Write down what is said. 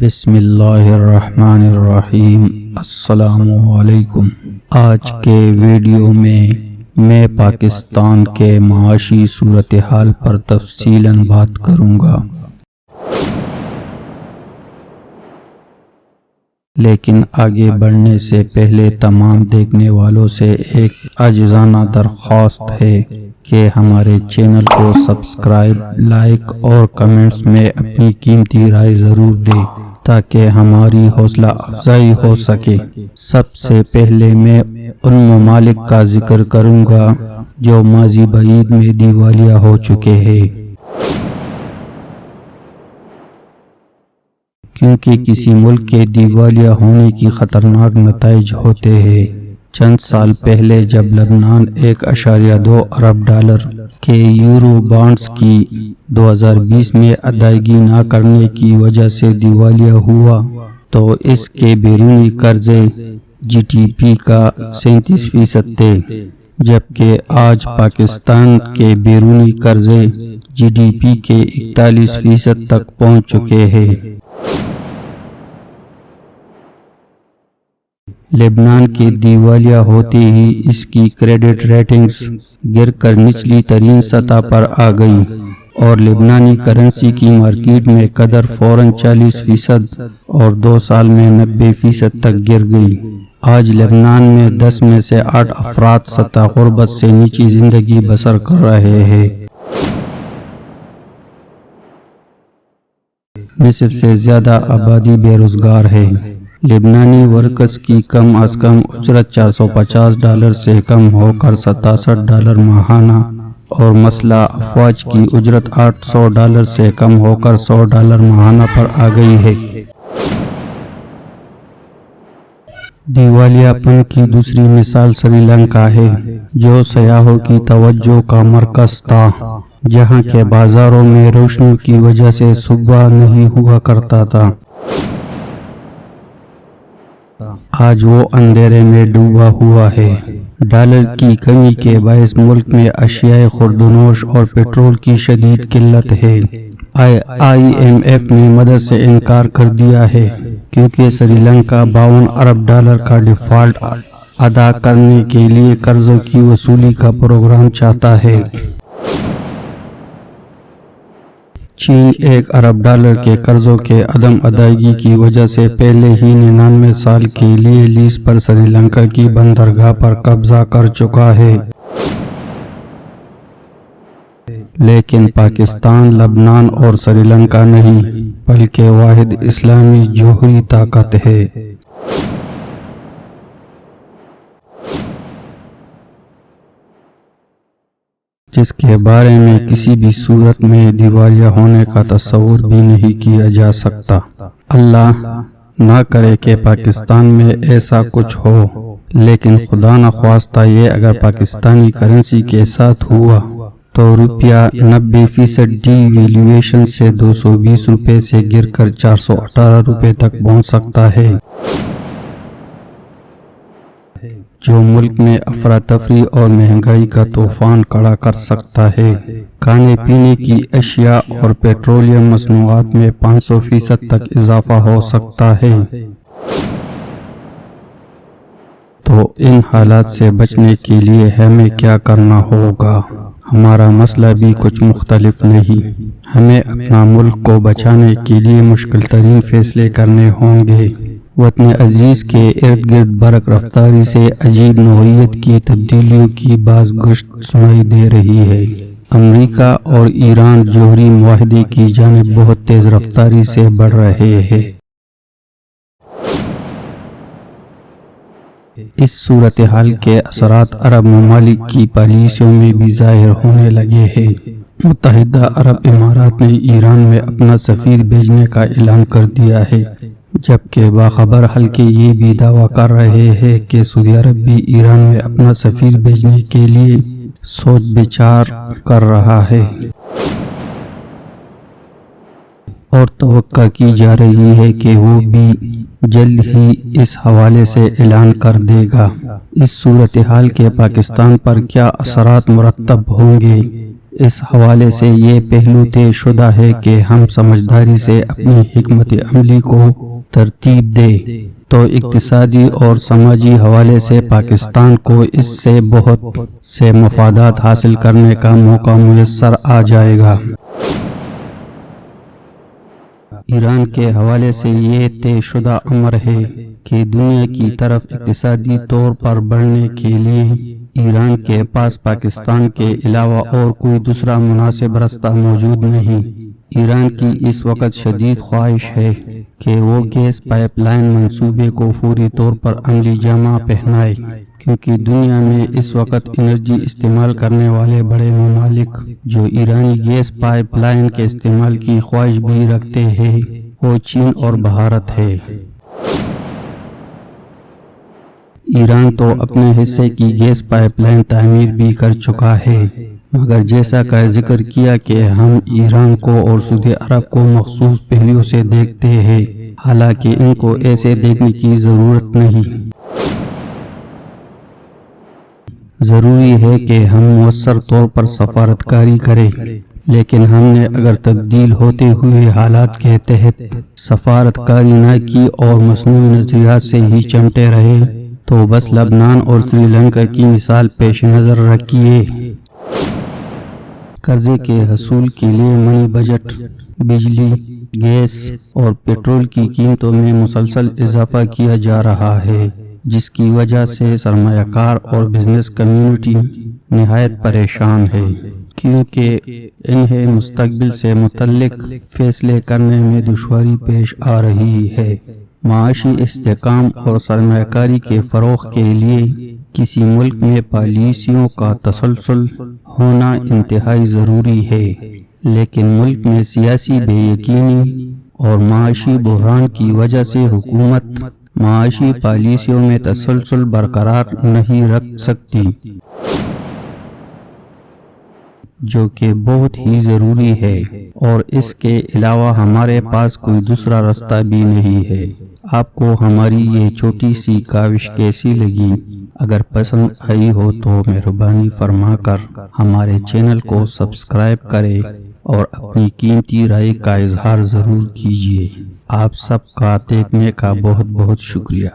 بسم اللہ الرحمن الرحیم۔ السلام علیکم۔ آج کے ویڈیو میں پاکستان کے معاشی صورتحال پر تفصیلاً بات کروں گا، لیکن آگے بڑھنے سے پہلے تمام دیکھنے والوں سے ایک عاجزانہ درخواست ہے کہ ہمارے چینل کو سبسکرائب، لائک اور کمنٹس میں اپنی قیمتی رائے ضرور دیں تاکہ ہماری حوصلہ افزائی ہو سکے۔ سب سے پہلے میں ان ممالک کا ذکر کروں گا جو ماضی بعید میں دیوالیہ ہو چکے ہیں، کیونکہ کسی ملک کے دیوالیہ ہونے کی خطرناک نتائج ہوتے ہیں۔ چند سال پہلے جب لبنان 1.2 ارب ڈالر کے یورو بانڈز کی 2020 میں ادائیگی نہ کرنے کی وجہ سے دیوالیہ ہوا تو اس کے بیرونی قرضے GDP کا 37% تھے، جبکہ آج پاکستان کے بیرونی قرضے GDP کے 41% تک پہنچ چکے ہیں۔ لبنان کے دیوالیہ ہوتے ہی اس کی کریڈٹ ریٹنگز گر کر نچلی ترین سطح پر آ گئی اور لبنانی کرنسی کی مارکیٹ میں قدر فوراً 40% اور 2 سال میں 90% تک گر گئی۔ آج لبنان میں 10 میں سے 8 افراد سطح غربت سے نیچی زندگی بسر کر رہے ہیں۔ نصف سے زیادہ آبادی بے روزگار ہے۔ لبنانی ورکرز کی کم از کم اجرت $450 سے کم ہو کر $67 ماہانہ اور مسلح افواج کی اجرت $800 سے کم ہو کر $100 ماہانہ پر آ گئی ہے۔ دیوالیہ پن کی دوسری مثال سری لنکا ہے، جو سیاحوں کی توجہ کا مرکز تھا، جہاں کے بازاروں میں روشنی کی وجہ سے صبح نہیں ہوا کرتا تھا۔ آج وہ اندھیرے میں ڈوبا ہوا ہے۔ ڈالر کی کمی کے باعث ملک میں اشیاء خوردونوش اور پیٹرول کی شدید قلت ہے۔ IMF نے مدد سے انکار کر دیا ہے کیونکہ سری لنکا $52 ارب کا ڈیفالٹ ادا کرنے کے لیے قرضوں کی وصولی کا پروگرام چاہتا ہے۔ چین $1 ارب کے قرضوں کے عدم ادائیگی کی وجہ سے پہلے ہی 99 سال کے لیے لیز پر سری لنکا کی بندرگاہ پر قبضہ کر چکا ہے۔ لیکن پاکستان، لبنان اور سری لنکا نہیں، بلکہ واحد اسلامی جوہری طاقت ہے۔ جس کے بارے میں کسی بھی صورت میں دیوالیہ ہونے کا تصور بھی نہیں کیا جا سکتا۔ اللہ نہ کرے کہ پاکستان میں ایسا کچھ ہو، لیکن خدا نخواستہ یہ اگر پاکستانی کرنسی کے ساتھ ہوا تو روپیہ 90% ڈی ویلیویشن سے $220 سے گر کر $418 تک پہنچ سکتا ہے، جو ملک میں افراتفری اور مہنگائی کا طوفان کھڑا کر سکتا ہے۔ کھانے پینے کی اشیاء اور پیٹرولیم مصنوعات میں 500% تک اضافہ ہو سکتا ہے۔ تو ان حالات سے بچنے کے لیے ہمیں کیا کرنا ہوگا؟ ہمارا مسئلہ بھی کچھ مختلف نہیں۔ ہمیں اپنا ملک کو بچانے کے لیے مشکل ترین فیصلے کرنے ہوں گے۔ وطن عزیز کے ارد گرد برق رفتاری سے عجیب نوعیت کی تبدیلیوں کی باز گشت سنائی دے رہی ہے۔ امریکہ اور ایران جوہری معاہدے کی جانب بہت تیز رفتاری سے بڑھ رہے ہیں۔ اس صورتحال کے اثرات عرب ممالک کی پالیسیوں میں بھی ظاہر ہونے لگے ہیں۔ متحدہ عرب امارات نے ایران میں اپنا سفیر بھیجنے کا اعلان کر دیا ہے، جبکہ باخبر حلقے یہ بھی دعویٰ کر رہے ہیں کہ سعودی عرب بھی ایران میں اپنا سفیر بھیجنے کے لیے سوچ بچار کر رہا ہے اور توقع کی جا رہی ہے کہ وہ بھی جلد ہی اس حوالے سے اعلان کر دے گا۔ اس صورتحال کے پاکستان پر کیا اثرات مرتب ہوں گے، اس حوالے سے یہ پہلو طے شدہ ہے کہ ہم سمجھداری سے اپنی حکمت عملی کو ترتیب دیں تو اقتصادی اور سماجی حوالے سے پاکستان کو اس سے بہت سے مفادات حاصل کرنے کا موقع میسر آ جائے گا۔ ایران کے حوالے سے یہ طے شدہ امر ہے کہ دنیا کی طرف اقتصادی طور پر بڑھنے کے لیے ایران کے پاس پاکستان کے علاوہ اور کوئی دوسرا مناسب راستہ موجود نہیں۔ ایران کی اس وقت شدید خواہش ہے کہ وہ گیس پائپ لائن منصوبے کو فوری طور پر عملی جامہ پہنائے، کیونکہ دنیا میں اس وقت انرجی استعمال کرنے والے بڑے ممالک جو ایرانی گیس پائپ لائن کے استعمال کی خواہش بھی رکھتے ہیں وہ چین اور بھارت ہے۔ ایران تو اپنے حصے کی گیس پائپ لائن تعمیر بھی کر چکا ہے، مگر جیسا کہ ذکر کیا کہ ہم ایران کو اور سعودی عرب کو مخصوص پہلوؤں سے دیکھتے ہیں، حالانکہ ان کو ایسے دیکھنے کی ضرورت نہیں۔ ضروری ہے کہ ہم مؤثر طور پر سفارتکاری کریں، لیکن ہم نے اگر تبدیل ہوتے ہوئے حالات کے تحت سفارتکاری نہ کی اور مصنوعی نظریات سے ہی چمٹے رہے تو بس لبنان اور سری لنکا کی مثال پیش نظر رکھیے۔ قرضے کے حصول کے لیے منی بجٹ، بجلی، گیس اور پیٹرول کی قیمتوں میں مسلسل اضافہ کیا جا رہا ہے، جس کی وجہ سے سرمایہ کار اور بزنس کمیونٹی نہایت پریشان ہے، کیونکہ انہیں مستقبل سے متعلق فیصلے کرنے میں دشواری پیش آ رہی ہے۔ معاشی استحکام اور سرمایہ کاری کے فروغ کے لیے کسی ملک میں پالیسیوں کا تسلسل ہونا انتہائی ضروری ہے، لیکن ملک میں سیاسی بے یقینی اور معاشی بحران کی وجہ سے حکومت معاشی پالیسیوں میں تسلسل برقرار نہیں رکھ سکتی، جو کہ بہت ہی ضروری ہے، اور اس کے علاوہ ہمارے پاس کوئی دوسرا راستہ بھی نہیں ہے۔ آپ کو ہماری یہ چھوٹی سی کاوش کیسی لگی؟ اگر پسند آئی ہو تو مہربانی فرما کر ہمارے چینل کو سبسکرائب کریں اور اپنی قیمتی رائے کا اظہار ضرور کیجیے۔ آپ سب کا دیکھنے کا بہت بہت شکریہ۔